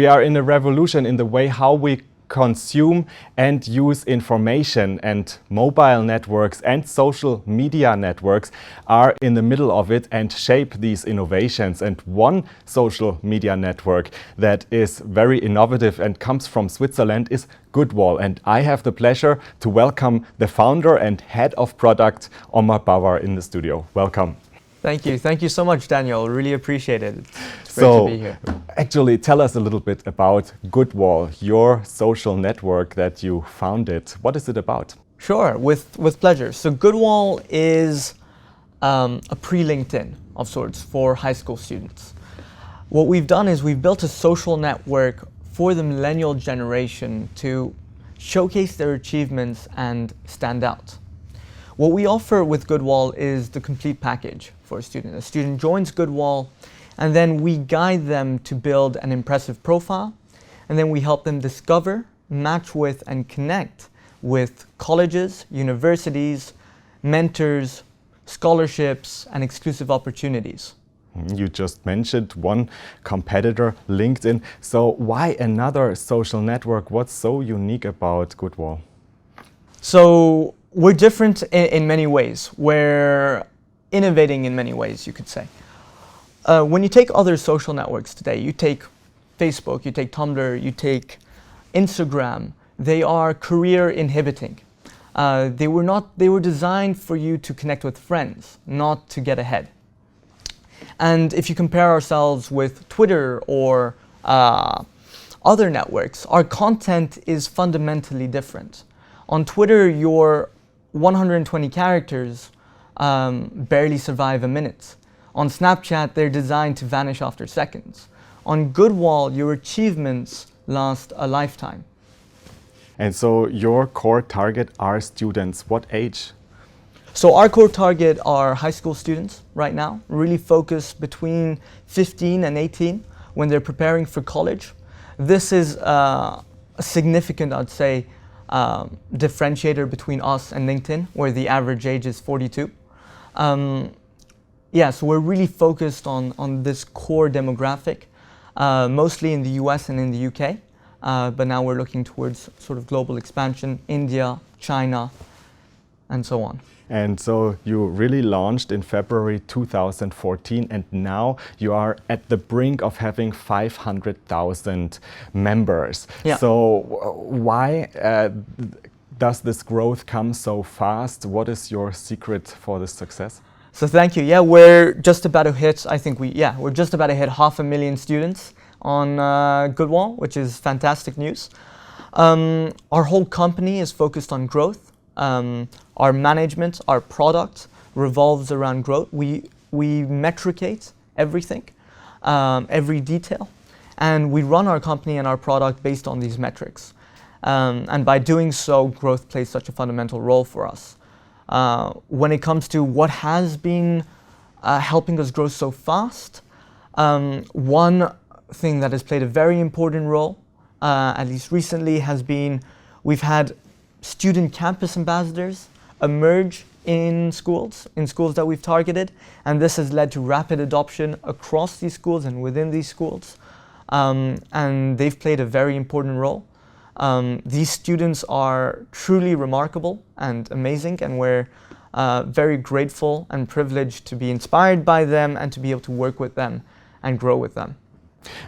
We are in a revolution in the way how we consume and use information, and mobile networks and social media networks are in the middle of it and shape these innovations. And one social media network that is very innovative and comes from Switzerland is Goodwall. And I have the pleasure to welcome the founder and head of product, Omar Bawa, in the studio. Welcome. Thank you. Thank you so much, Daniel. Really appreciate it. It's great to be here. Actually, tell us a little bit about Goodwall, your social network that you founded. What is it about? Sure, with pleasure. So Goodwall is a pre-LinkedIn of sorts for high school students. What we've done is we've built a social network for the millennial generation to showcase their achievements and stand out. What we offer with Goodwall is the complete package for a student. A student joins Goodwall, and then we guide them to build an impressive profile, and then we help them discover, match with, and connect with colleges, universities, mentors, scholarships, and exclusive opportunities. You just mentioned one competitor, LinkedIn. So why another social network? What's so unique about Goodwall? So we're different in many ways. We're innovating in many ways, you could say. When you take other social networks today, you take Facebook, you take Tumblr, you take Instagram, they are career inhibiting. They were designed for you to connect with friends, not to get ahead. And if you compare ourselves with Twitter or other networks, our content is fundamentally different. On Twitter, your 120 characters barely survive a minute. On Snapchat, they're designed to vanish after seconds. On Goodwall, your achievements last a lifetime. And so your core target are students. What age? So our core target are high school students right now, really focused between 15 and 18 when they're preparing for college. This is a significant, I'd say, differentiator between us and LinkedIn, where the average age is 42. So we're really focused on this core demographic, mostly in the US and in the UK, but now we're looking towards sort of global expansion, India, China, and so on. And so you really launched in February 2014, and now you are at the brink of having 500,000 members. Yeah. So why does this growth come so fast? What is your secret for this success? So thank you. Yeah, we're just about to hit, we're just about to hit 500,000 students on Goodwall, which is fantastic news. Our whole company is focused on growth. Our management, our product revolves around growth. We metricate everything, every detail, and we run our company and our product based on these metrics. And by doing so, growth plays such a fundamental role for us. When it comes to what has been helping us grow so fast, one thing that has played a very important role, at least recently, has been we've had student campus ambassadors emerge in schools that we've targeted, and this has led to rapid adoption across these schools and within these schools, and they've played a very important role. These students are truly remarkable and amazing, and we're very grateful and privileged to be inspired by them and to be able to work with them and grow with them.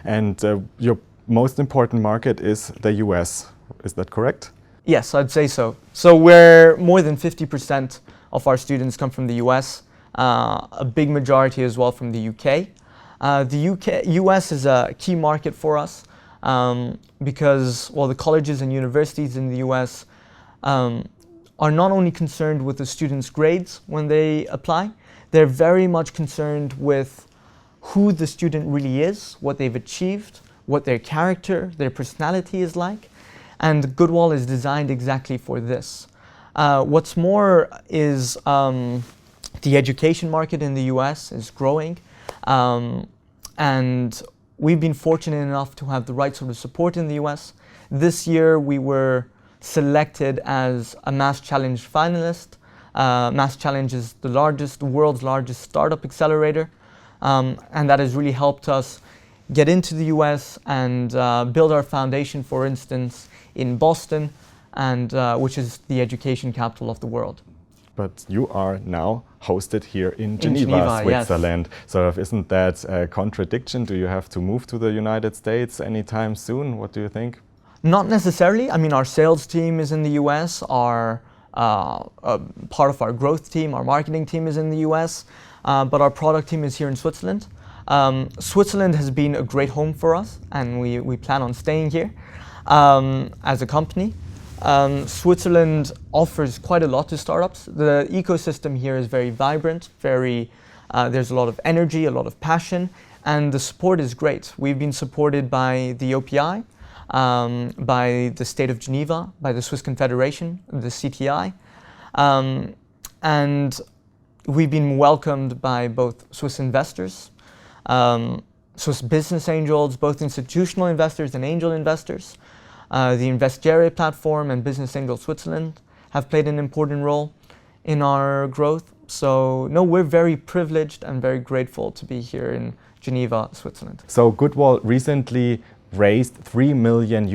And your most important market is the US, is that correct? Yes, I'd say so. So we're more than 50% of our students come from the US, a big majority as well from the UK. The US is a key market for us because, well, the colleges and universities in the US are not only concerned with the students' grades when they apply, they're very much concerned with who the student really is, what they've achieved, what their character, their personality is like. And Goodwall is designed exactly for this. What's more is the education market in the US is growing, and we've been fortunate enough to have the right sort of support in the US. This year we were selected as a Mass Challenge finalist. Mass Challenge is the world's largest startup accelerator, and that has really helped us get into the US and build our foundation, for instance, in Boston, and which is the education capital of the world. But you are now hosted here in Geneva, Switzerland. Yes. So isn't that a contradiction? Do you have to move to the United States anytime soon? What do you think? Not necessarily. I mean, our sales team is in the US, our part of our growth team, our marketing team is in the US, but our product team is here in Switzerland. Switzerland has been a great home for us, and we plan on staying here as a company. Switzerland offers quite a lot to startups. The ecosystem here is very vibrant, there's a lot of energy, a lot of passion, and the support is great. We've been supported by the OPI, by the state of Geneva, by the Swiss Confederation, the CTI, and we've been welcomed by both Swiss investors, Swiss business angels, both institutional investors and angel investors. The Investere platform and Business Angel Switzerland have played an important role in our growth. So no, we're very privileged and very grateful to be here in Geneva, Switzerland. So Goodwall recently raised $3 million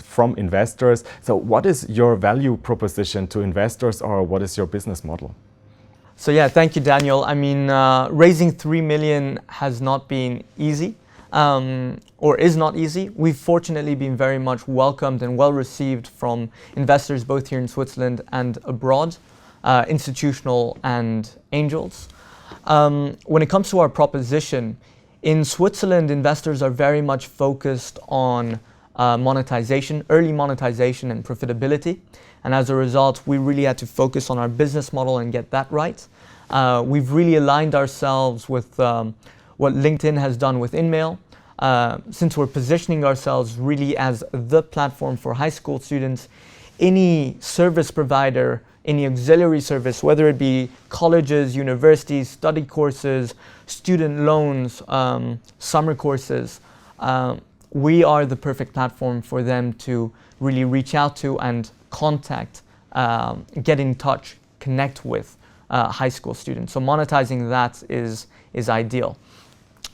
from investors. So what is your value proposition to investors, or what is your business model? So yeah, thank you, Daniel. I mean, raising 3 million has not been easy, or is not easy. We've fortunately been very much welcomed and well received from investors both here in Switzerland and abroad, institutional and angels. When it comes to our proposition, in Switzerland, investors are very much focused on monetization, early monetization and profitability. And as a result, we really had to focus on our business model and get that right. We've really aligned ourselves with what LinkedIn has done with InMail. Since we're positioning ourselves really as the platform for high school students, any service provider, any auxiliary service, whether it be colleges, universities, study courses, student loans, summer courses, we are the perfect platform for them to really reach out to and contact, get in touch, connect with high school students. So monetizing that is ideal.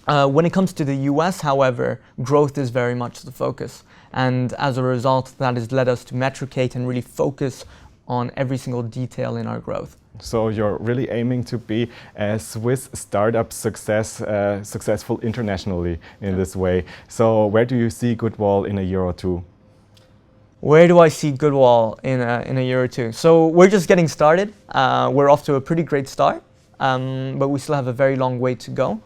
When it comes to the US, however, growth is very much the focus. And as a result, that has led us to metricate and really focus on every single detail in our growth. So you're really aiming to be a Swiss startup successful internationally in this way. So where do you see Goodwall in a year or two? Where do I see Goodwall in a year or two? So we're just getting started. We're off to a pretty great start, but we still have a very long way to go.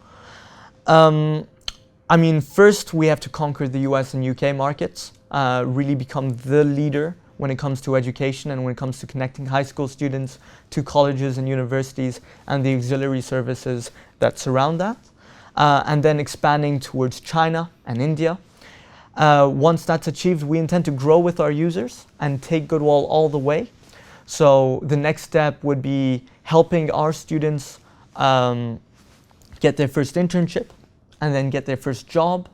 I mean, first we have to conquer the US and UK markets, really become the leader when it comes to education and when it comes to connecting high school students to colleges and universities and the auxiliary services that surround that. And then expanding towards China and India. Once that's achieved, we intend to grow with our users and take Goodwall all the way. So the next step would be helping our students get their first internship and then get their first job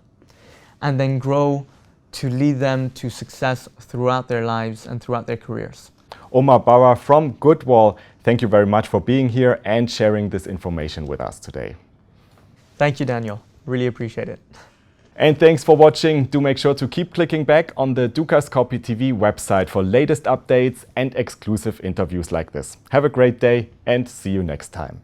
and then grow to lead them to success throughout their lives and throughout their careers. Omar Bawa from Goodwall, thank you very much for being here and sharing this information with us today. Thank you, Daniel. Really appreciate it. And thanks for watching. Do make sure to keep clicking back on the Dukascopy TV website for latest updates and exclusive interviews like this. Have a great day and see you next time.